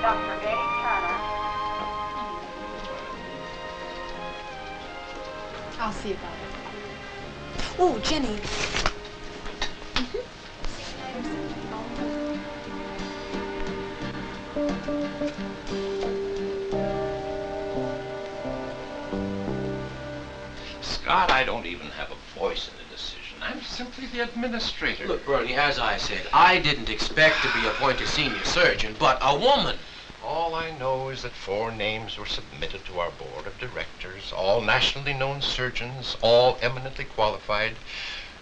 Dr. Eddie Turner. I'll see about it. Oh, Jenny. Scott, I don't even have a voice in the decision. I'm simply the administrator. Look, Bernie, as I said, I didn't expect to be appointed senior surgeon, but a woman. All I know is that 4 names were submitted to our board of directors, all nationally known surgeons, all eminently qualified.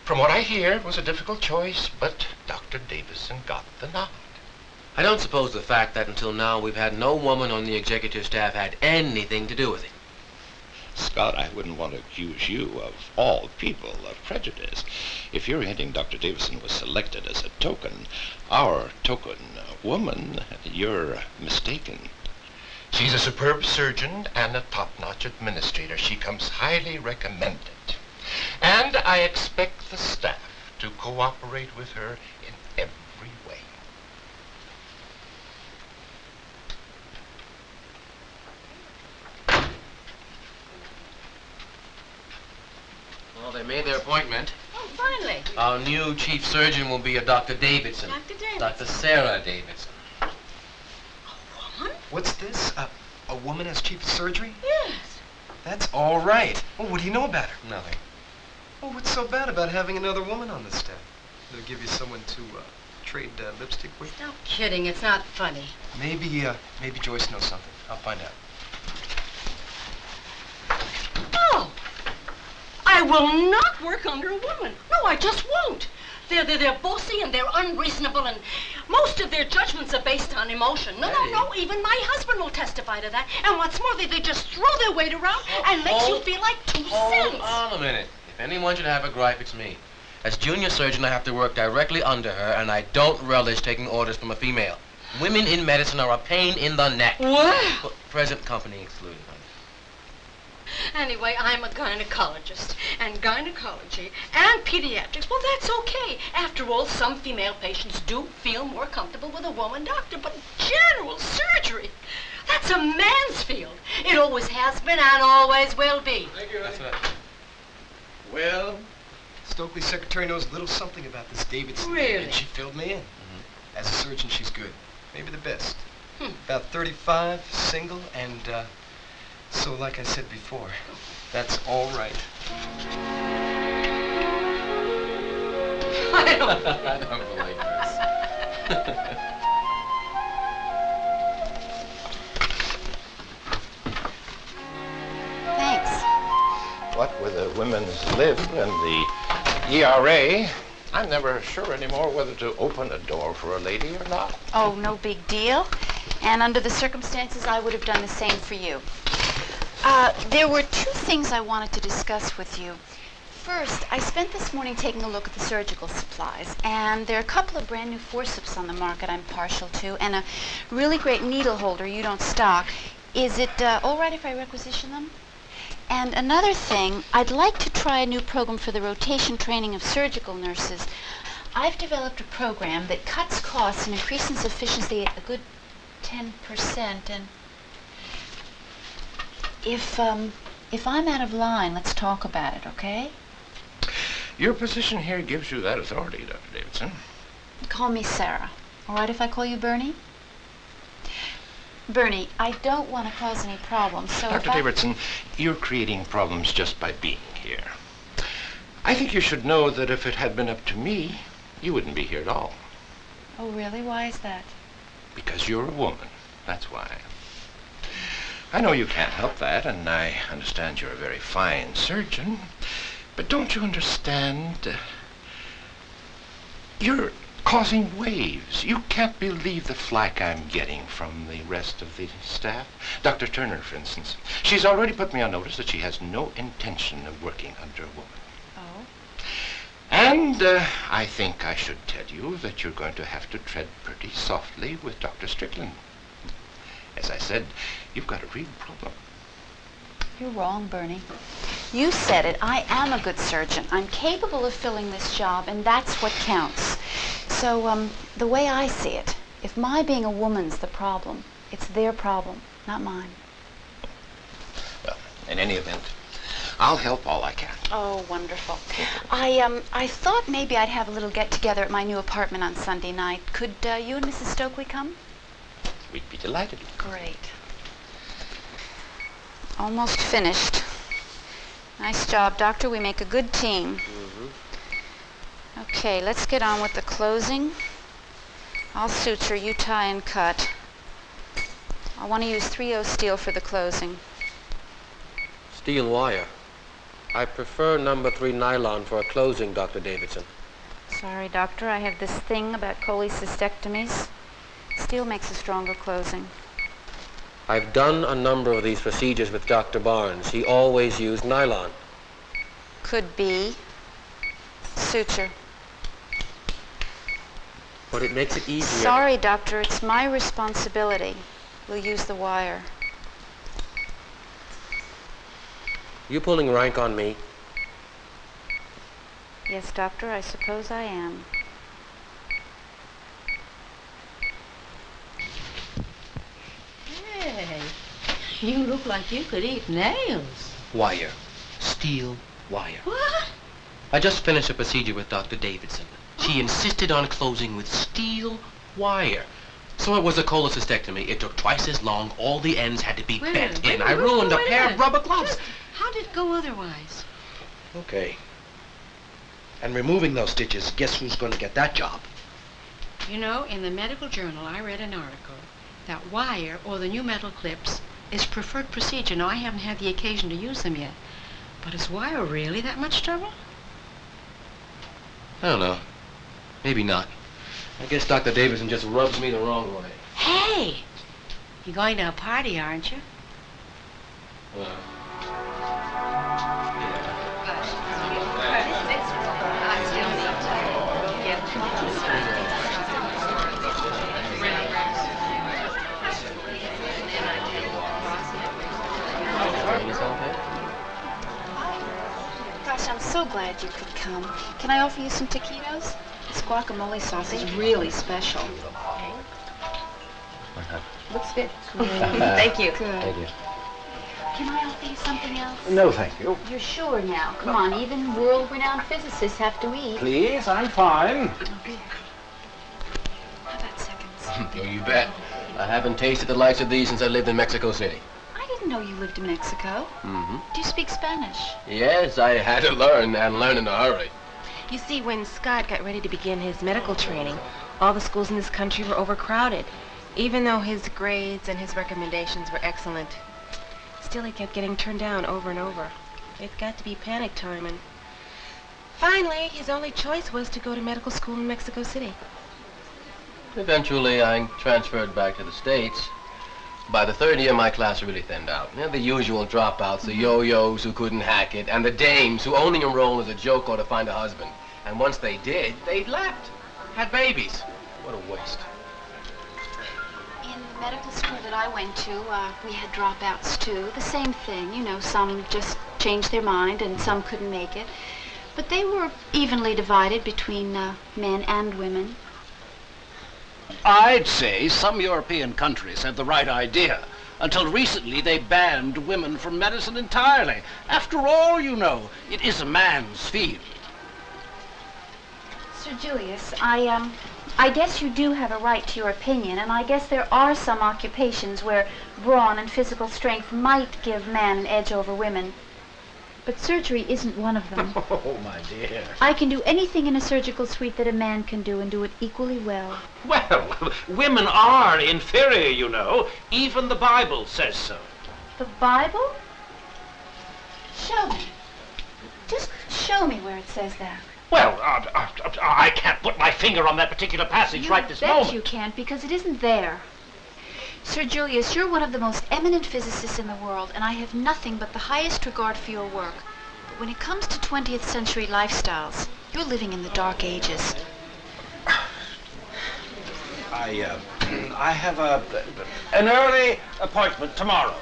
From what I hear, it was a difficult choice, but Dr. Davison got the nod. I don't suppose the fact that until now we've had no woman on the executive staff had anything to do with it. Scott, I wouldn't want to accuse you, of all people, of prejudice. If you're hinting Dr. Davison was selected as a token, our token woman, you're mistaken. She's a superb surgeon and a top-notch administrator. She comes highly recommended. And I expect the staff to cooperate with her in every way. Well, they made their appointment. Oh, finally. Our new chief surgeon will be a Dr. Davidson. Dr. Davidson. Dr. Sarah Davidson. A woman? What's this? A woman as chief of surgery? Yes. That's all right. Well, what do you know about her? Nothing. Well, what's so bad about having another woman on the staff? They'll give you someone to trade lipstick with. Stop kidding. It's not funny. Maybe Joyce knows something. I'll find out. Oh! I will not work under a woman. No, I just won't. They're bossy and they're unreasonable, and most of their judgments are based on emotion. No, even my husband will testify to that. And what's more, they just throw their weight around and makes you feel like 2 cents. Hold on a minute. If anyone should have a gripe, it's me. As junior surgeon, I have to work directly under her, and I don't relish taking orders from a female. Women in medicine are a pain in the neck. What? Well, present company excluded, honey. Anyway, I'm a gynecologist, and gynecology and pediatrics, well, that's okay. After all, some female patients do feel more comfortable with a woman doctor, but general surgery, that's a man's field. It always has been and always will be. Thank you. That's right. Well, Stokely's secretary knows little something about this Davidson. Really? And she filled me in. As a surgeon, she's good. Maybe the best. About 35, single, and, so like I said before, that's all right. I don't believe this. Thanks. What with the women's lib and the ERA, I'm never sure anymore whether to open a door for a lady or not. Oh, no big deal. And under the circumstances, I would have done the same for you. There were 2 things I wanted to discuss with you. First, I spent this morning taking a look at the surgical supplies, and there are a couple of brand new forceps on the market I'm partial to, and a really great needle holder you don't stock. Is it all right if I requisition them? And another thing, I'd like to try a new program for the rotation training of surgical nurses. I've developed a program that cuts costs and increases efficiency a good 10%, and if I'm out of line, let's talk about it, okay? Your position here gives you that authority, Dr. Davidson. Call me Sarah. All right if I call you Bernie? Bernie, I don't want to cause any problems, so Dr. Davidson, you're creating problems just by being here. I think you should know that if it had been up to me, you wouldn't be here at all. Oh, really? Why is that? Because you're a woman. That's why. I know you can't help that, and I understand you're a very fine surgeon, but don't you understand? You're causing waves. You can't believe the flack I'm getting from the rest of the staff. Dr. Turner, for instance. She's already put me on notice that she has no intention of working under a woman. Oh? And I think I should tell you that you're going to have to tread pretty softly with Dr. Strickland. As I said, you've got a real problem. You're wrong, Bernie. You said it. I am a good surgeon. I'm capable of filling this job, and that's what counts. So, the way I see it, if my being a woman's the problem, It's their problem, not mine. Well, in any event, I'll help all I can. Oh, wonderful. I thought maybe I'd have a little get-together at my new apartment on Sunday night. Could you and Mrs. Stokely come? We'd be delighted. Great. Almost finished. Nice job, Doctor. We make a good team. Okay, let's get on with the closing. I'll suture, you tie and cut. I want to use 3/0 steel for the closing. Steel wire. I prefer number 3 nylon for a closing, Dr. Davidson. Sorry, Doctor, I have this thing about cholecystectomies. Steel makes a stronger closing. I've done a number of these procedures with Dr. Barnes. He always used nylon. Could be. Suture. But it makes it easier. Sorry, Doctor, it's my responsibility. We'll use the wire. You pulling rank on me? Yes, Doctor, I suppose I am. Hey, you look like you could eat nails. Wire. Steel wire. What? I just finished a procedure with Dr. Davidson. She insisted on closing with steel wire. So it was a cholecystectomy. It took twice as long. All the ends had to be bent in. I ruined a pair of rubber gloves. How did it go otherwise? Okay. And removing those stitches, guess who's going to get that job? You know, in the medical journal, I read an article that wire or the new metal clips is preferred procedure. Now, I haven't had the occasion to use them yet. But is wire really that much trouble? I don't know. Maybe not. I guess Dr. Davidson just rubs me the wrong way. Hey! You're going to a party, aren't you? Gosh, I'm so glad you could come. Can I offer you some taquitos? This guacamole sauce is really special. Looks good. Thank you. Good. Thank you. Can I offer you something else? No, thank you. You're sure now? Come on, even world-renowned physicists have to eat. Please, I'm fine. Okay. How about seconds? Oh, you bet. I haven't tasted the likes of these since I lived in Mexico City. I didn't know you lived in Mexico. Do you speak Spanish? Yes, I had to learn, and learn in a hurry. You see, when Scott got ready to begin his medical training, all the schools in this country were overcrowded. Even though his grades and his recommendations were excellent, still he kept getting turned down over and over. It got to be panic time, and finally, his only choice was to go to medical school in Mexico City. Eventually, I transferred back to the States. By the third year, my class really thinned out. You know, the usual dropouts, the yo-yos who couldn't hack it, and the dames who only enroll as a joke or to find a husband. And once they did, they left. Had babies. What a waste. In the medical school that I went to, we had dropouts too. The same thing, you know, some just changed their mind and some couldn't make it. But they were evenly divided between men and women. I'd say some European countries had the right idea. Until recently, they banned women from medicine entirely. After all, you know, it is a man's field. Sir Julius, I guess you do have a right to your opinion, and I guess there are some occupations where brawn and physical strength might give man an edge over women. But surgery isn't one of them. Oh, my dear. I can do anything in a surgical suite that a man can do and do it equally well. Well, women are inferior, you know. Even the Bible says so. The Bible? Show me. Just show me where it says that. Well, I can't put my finger on that particular passage right this moment. You can't, because it isn't there. Sir Julius, you're one of the most eminent physicists in the world, and I have nothing but the highest regard for your work. But when it comes to 20th century lifestyles, you're living in the dark ages. I have an early appointment tomorrow.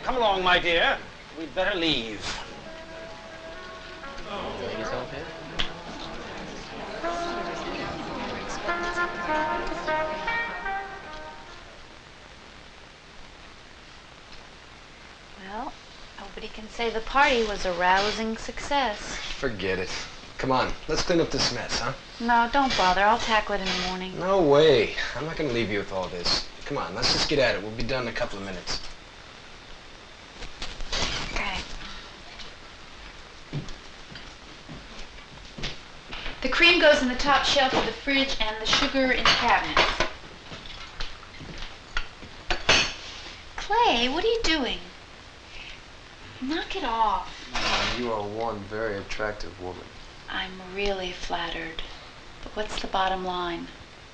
Come along, my dear. We'd better leave. Say the party was a rousing success. Forget it. Come on, let's clean up this mess, huh? No, don't bother. I'll tackle it in the morning. No way. I'm not gonna leave you with all this. Come on, let's just get at it. We'll be done in a couple of minutes. Okay. The cream goes in the top shelf of the fridge and the sugar in the cabinets. Clay, what are you doing? Knock it off. You are one very attractive woman. I'm really flattered. But what's the bottom line?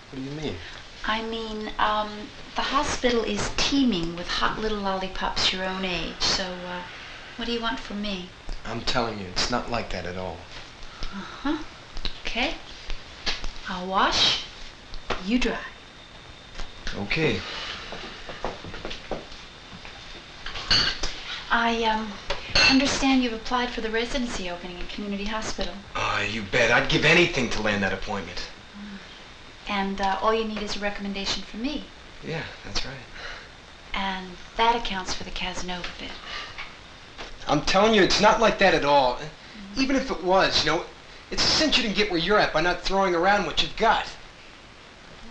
What do you mean? I mean, the hospital is teeming with hot little lollipops your own age, so, what do you want from me? I'm telling you, it's not like that at all. Uh-huh. Okay. I'll wash, you dry. Okay. I understand you've applied for the residency opening at Community Hospital. You bet. I'd give anything to land that appointment. And all you need is a recommendation from me. Yeah, that's right. And that accounts for the Casanova bit. I'm telling you, it's not like that at all. Even if it was, it's a cinch you didn't get where you're at by not throwing around what you've got.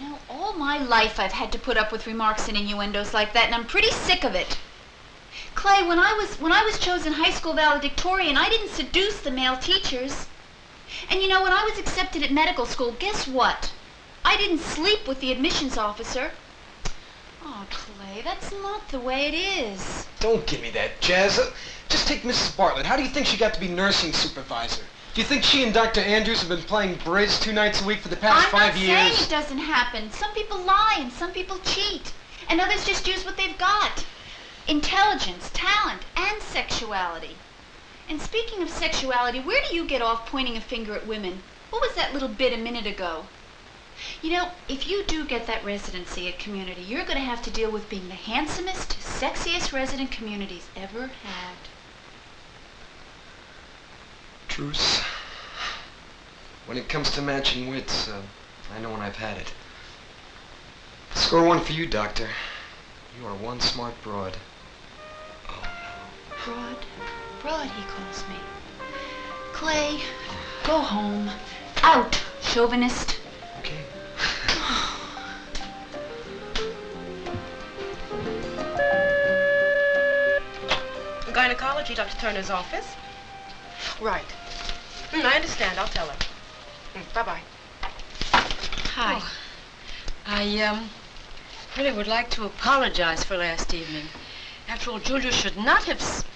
You know, all my life I've had to put up with remarks and innuendos like that, and I'm pretty sick of it. Clay, when I was chosen high school valedictorian, I didn't seduce the male teachers. And when I was accepted at medical school, guess what? I didn't sleep with the admissions officer. Oh, Clay, that's not the way it is. Don't give me that, Jazz. Just take Mrs. Bartlett. How do you think she got to be nursing supervisor? Do you think she and Dr. Andrews have been playing bridge 2 nights a week for the past 5 years? I'm not saying it doesn't happen. Some people lie and some people cheat. And others just use what they've got. Intelligence, talent, and sexuality. And speaking of sexuality, where do you get off pointing a finger at women? What was that little bit a minute ago? If you do get that residency at Community, you're going to have to deal with being the handsomest, sexiest resident Community's ever had. Truce. When it comes to matching wits, I know when I've had it. Score 1 for you, Doctor. You are one smart broad. Oh, no. Broad, he calls me. Clay, go home. Out, chauvinist. Okay. Gynecology, Dr. Turner's office. Right. I understand. I'll tell her. Bye-bye. Hi. Oh, I really would like to apologize for last evening. After all, Julia should not have...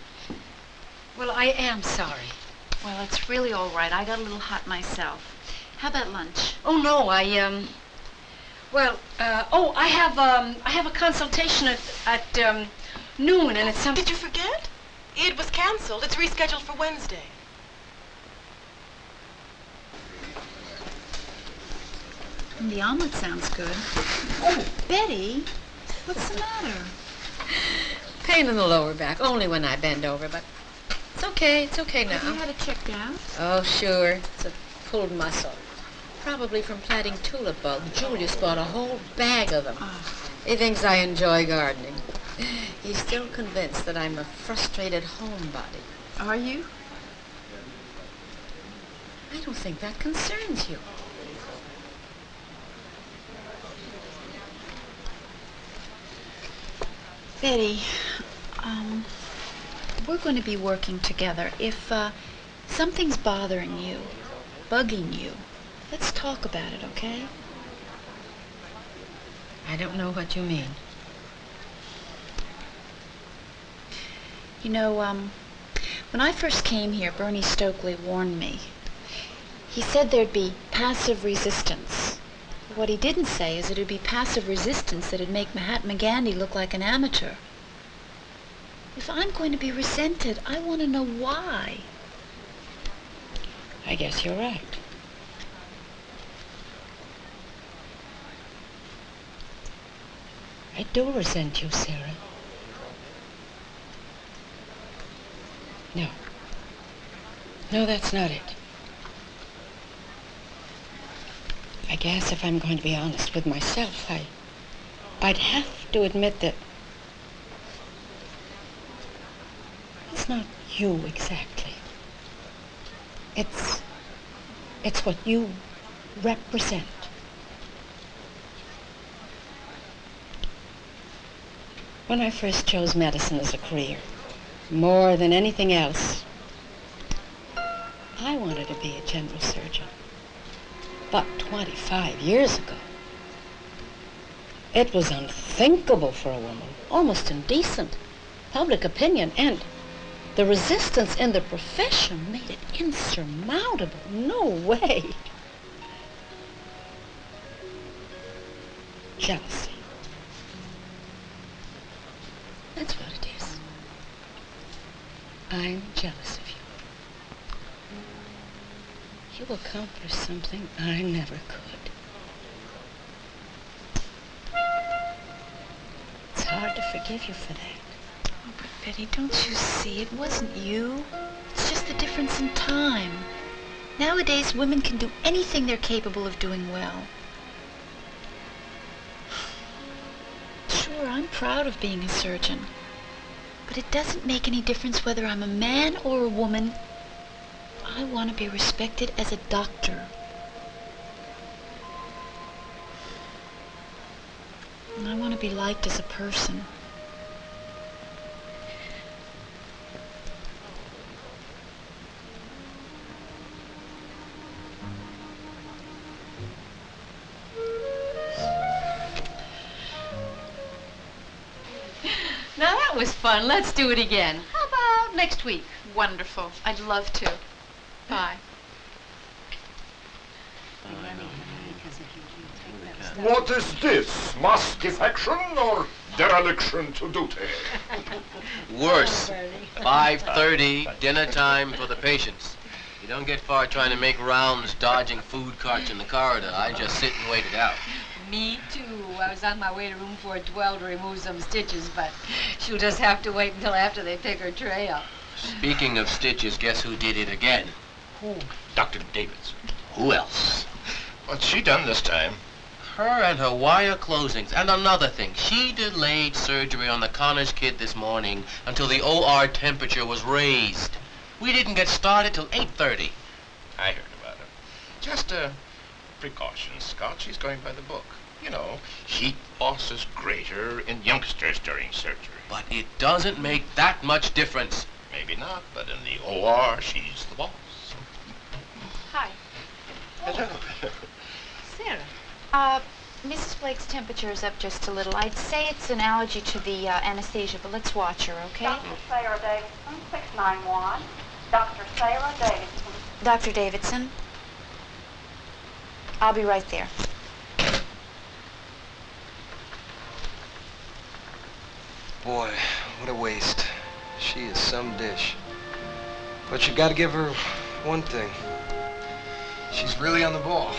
Well, I am sorry. Well, it's really all right. I got a little hot myself. How about lunch? Oh, no, I have a consultation at noon, and it's something... Did you forget? It was canceled. It's rescheduled for Wednesday. The omelet sounds good. Oh, Betty, what's the matter? Pain in the lower back, only when I bend over, but it's okay now. Have you had it checked out? Oh, sure. It's a pulled muscle. Probably from planting tulip bulbs. Julius bought a whole bag of them. Oh. He thinks I enjoy gardening. He's still convinced that I'm a frustrated homebody. Are you? I don't think that concerns you. Betty, we're going to be working together. If something's bothering you, bugging you, let's talk about it, okay? I don't know what you mean. When I first came here, Bernie Stokely warned me. He said there'd be passive resistance. What he didn't say is it'd be passive resistance that'd make Mahatma Gandhi look like an amateur. If I'm going to be resented, I want to know why. I guess you're right. I do resent you, Sarah. No, that's not it. I guess if I'm going to be honest with myself, I'd have to admit that it's not you exactly. It's what you represent. When I first chose medicine as a career, more than anything else, I wanted to be a general surgeon. But 25 years ago, it was unthinkable for a woman, almost indecent. Public opinion and the resistance in the profession made it insurmountable. No way. Jealousy. That's what it is. I'm jealous of you. You accomplished something I never could. It's hard to forgive you for that. Oh, but Betty, don't you see? It wasn't you. It's just the difference in time. Nowadays, women can do anything they're capable of doing well. Sure, I'm proud of being a surgeon. But it doesn't make any difference whether I'm a man or a woman. I want to be respected as a doctor. And I want to be liked as a person. Now that was fun. Let's do it again. How about next week? Wonderful. I'd love to. Bye. What is this? Mass defection or dereliction to duty? Worse. 5:30, dinner time for the patients. You don't get far trying to make rounds dodging food carts in the corridor. I just sit and wait it out. Me too. I was on my way to room 412 to remove some stitches, but she'll just have to wait until after they pick her tray up. Speaking of stitches, guess who did it again? Who? Dr. Davidson. Who else? What's she done this time? Her and her wire closings. And another thing, she delayed surgery on the Connors kid this morning until the OR temperature was raised. We didn't get started till 8:30. I heard about it. Just a precaution, Scott. She's going by the book. You know, heat loss is greater in youngsters during surgery. But it doesn't make that much difference. Maybe not, but in the OR, she's the boss. Hi. Hello. Sarah. Mrs. Blake's temperature is up just a little. I'd say it's an allergy to the anesthesia, but let's watch her, okay? Dr. Sarah Davidson, 691. Dr. Sarah Davidson. Dr. Davidson? I'll be right there. Boy, what a waste. She is some dish. But you gotta give her one thing. She's really on the ball.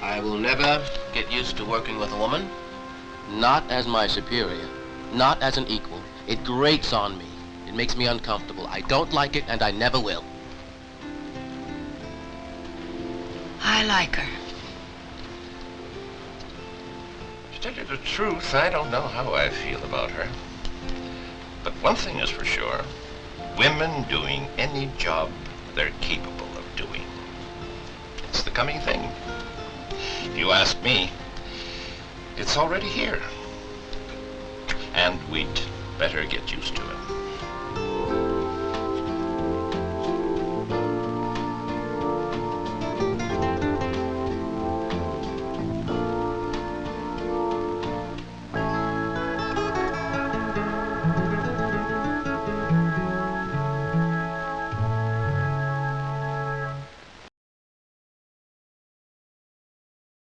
I will never get used to working with a woman. Not as my superior. Not as an equal. It grates on me. It makes me uncomfortable. I don't like it, and I never will. I like her. To tell you the truth, I don't know how I feel about her. But one thing is for sure. Women doing any job they're capable of doing. It's the coming thing. If you ask me, it's already here. And we'd better get used to it.